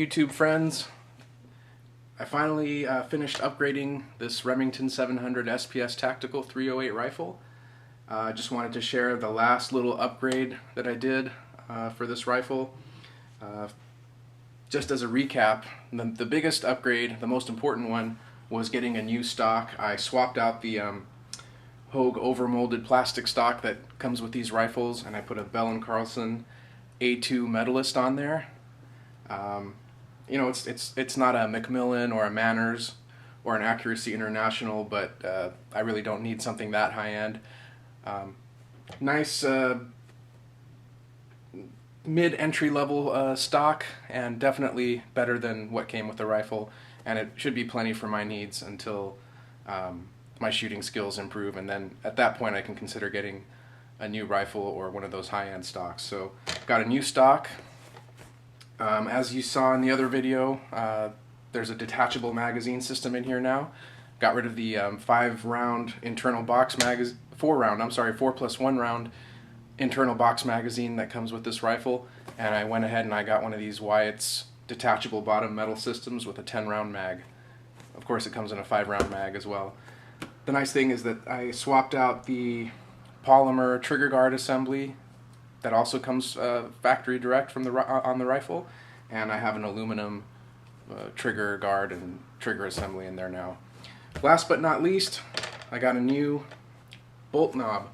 YouTube friends. I finally finished upgrading this Remington 700 SPS Tactical 308 rifle. I just wanted to share the last little upgrade that I did for this rifle. Just as a recap, the biggest upgrade, the most important one, was getting a new stock. I swapped out the Hogue overmolded plastic stock that comes with these rifles, and I put a Bell & Carlson A2 Medalist on there. You know, it's not a Macmillan or a Manners or an Accuracy International, but I really don't need something that high-end. Nice mid-entry level stock, and definitely better than what came with the rifle, and it should be plenty for my needs until my shooting skills improve, and then at that point I can consider getting a new rifle or one of those high-end stocks. So got a new stock. As you saw in the other video, there's a detachable magazine system in here now. Got rid of the 5-round internal box magazine, 4+1 round internal box magazine that comes with this rifle, and I went ahead and I got one of these Wyatt's detachable bottom metal systems with a 10-round mag. Of course it comes in a 5-round mag as well. The nice thing is that I swapped out the polymer trigger guard assembly that also comes factory direct from on the rifle, and I have an aluminum trigger guard and trigger assembly in there now. Last but not least, I got a new bolt knob.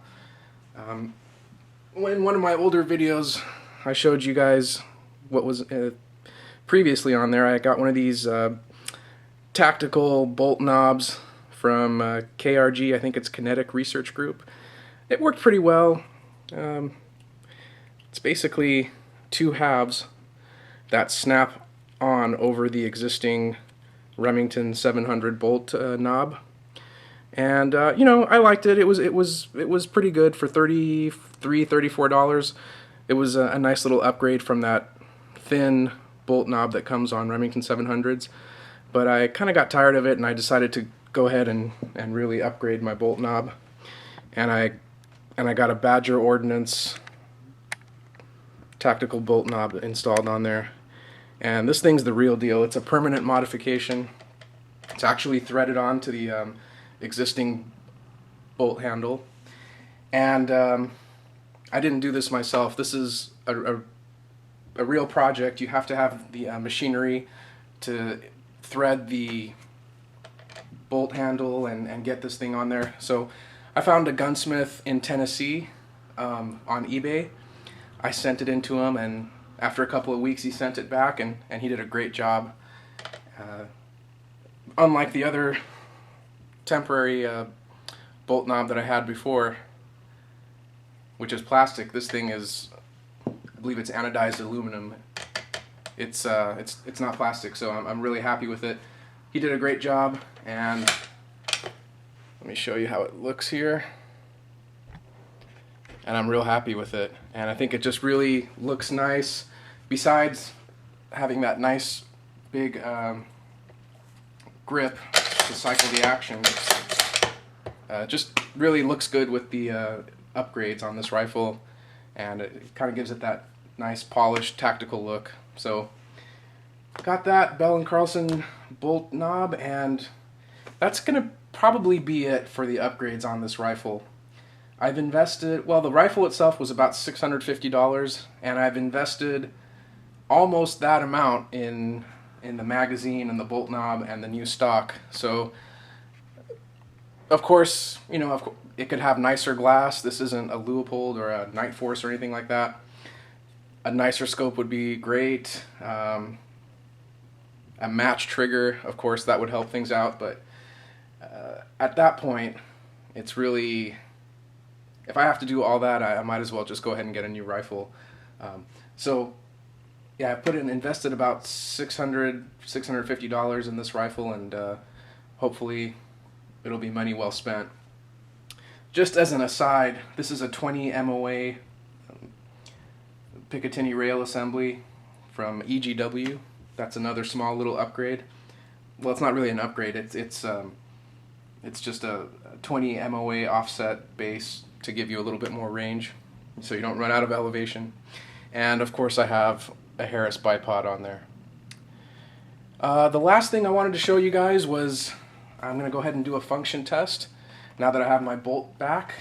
In one of my older videos, I showed you guys what was previously on there. I got one of these tactical bolt knobs from KRG, I think it's Kinetic Research Group. It worked pretty well. It's basically 2 halves that snap on over the existing Remington 700 bolt knob, and you know, I liked it. It was pretty good for $34. It was a nice little upgrade from that thin bolt knob that comes on Remington 700s, but I kind of got tired of it, and I decided to go ahead and really upgrade my bolt knob, and I got a Badger Ordnance Tactical bolt knob installed on there, and this thing's the real deal. It's a permanent modification. It's actually threaded on to the existing bolt handle, and I didn't do this myself. This is a real project. You have to have the machinery to thread the bolt handle and get this thing on there. So I found a gunsmith in Tennessee on eBay. I sent it into him, and after a couple of weeks he sent it back, and he did a great job. Unlike the other temporary bolt knob that I had before, which is plastic, this thing is, I believe it's anodized aluminum. It's not plastic, so I'm really happy with it. He did a great job, and let me show you how it looks here. And I'm real happy with it, and I think it just really looks nice. Besides having that nice big grip to cycle the action, just really looks good with the upgrades on this rifle, and it kind of gives it that nice polished tactical look. So got that Bell & Carlson bolt knob, and that's gonna probably be it for the upgrades on this rifle. I've invested, well, the rifle itself was about $650, and I've invested almost that amount in the magazine and the bolt knob and the new stock. So, of course, you know, it could have nicer glass. This isn't a Leupold or a Night Force or anything like that. A nicer scope would be great. A match trigger, of course, that would help things out, but at that point, it's really, if I have to do all that, I might as well just go ahead and get a new rifle. So yeah, I invested about $650 in this rifle, and hopefully it'll be money well spent. Just as an aside, this is a 20 MOA Picatinny rail assembly from EGW. That's another small little upgrade. Well, it's not really an upgrade. It's just a 20 MOA offset base to give you a little bit more range, so you don't run out of elevation. And of course I have a Harris bipod on there. The last thing I wanted to show you guys was I'm going to go ahead and do a function test. Now that I have my bolt back,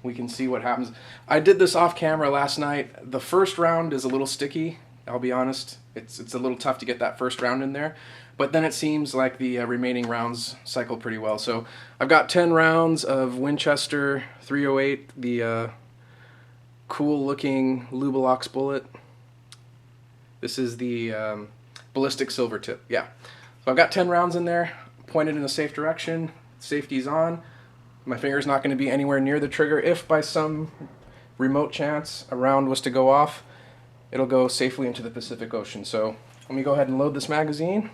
we can see what happens. I did this off camera last night. The first round is a little sticky, I'll be honest. It's a little tough to get that first round in there, but then it seems like the remaining rounds cycle pretty well. So I've got 10 rounds of Winchester 308, the cool looking Lubelox bullet. This is the ballistic silver tip, yeah. So I've got 10 rounds in there, pointed in a safe direction, safety's on. My finger's not going to be anywhere near the trigger. If by some remote chance a round was to go off, it'll go safely into the Pacific Ocean. So let me go ahead and load this magazine.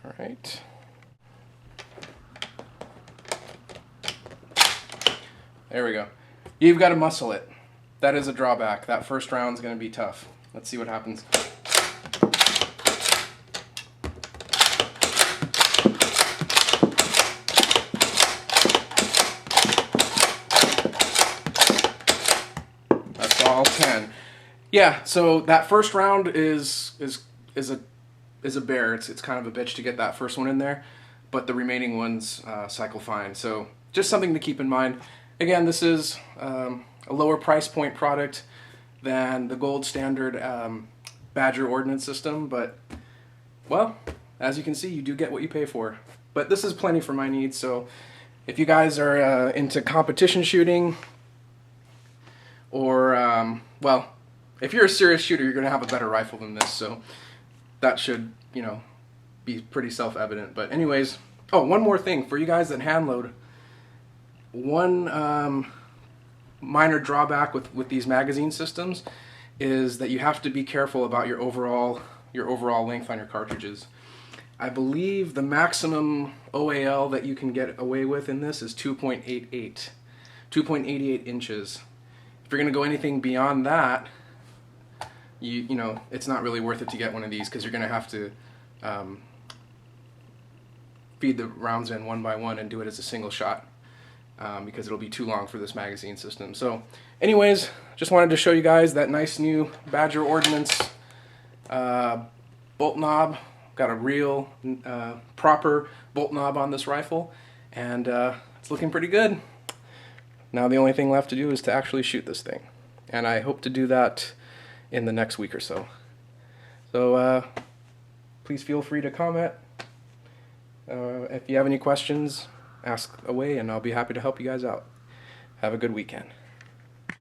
All right. There we go. You've got to muscle it. That is a drawback. That first round's going to be tough. Let's see what happens. That's all 10. Yeah, so that first round is a bear. It's kind of a bitch to get that first one in there, but the remaining ones cycle fine. So just something to keep in mind. Again, this is a lower price point product than the gold standard Badger Ordnance system, but, well, as you can see, you do get what you pay for. But this is plenty for my needs, so if you guys are into competition shooting, or, well, if you're a serious shooter, you're going to have a better rifle than this, so that should, you know, be pretty self-evident. But anyways, oh, one more thing for you guys that hand load. One minor drawback with these magazine systems is that you have to be careful about your overall length on your cartridges. I believe the maximum OAL that you can get away with in this is 2.88 inches. If you're going to go anything beyond that, you know, it's not really worth it to get one of these, because you're going to have to feed the rounds in one by one and do it as a single shot. Because it'll be too long for this magazine system. So anyways, just wanted to show you guys that nice new Badger Ordnance bolt knob. Got a real proper bolt knob on this rifle, and it's looking pretty good. Now the only thing left to do is to actually shoot this thing, and I hope to do that in the next week or so. So please feel free to comment. If you have any questions, ask away, and I'll be happy to help you guys out. Have a good weekend.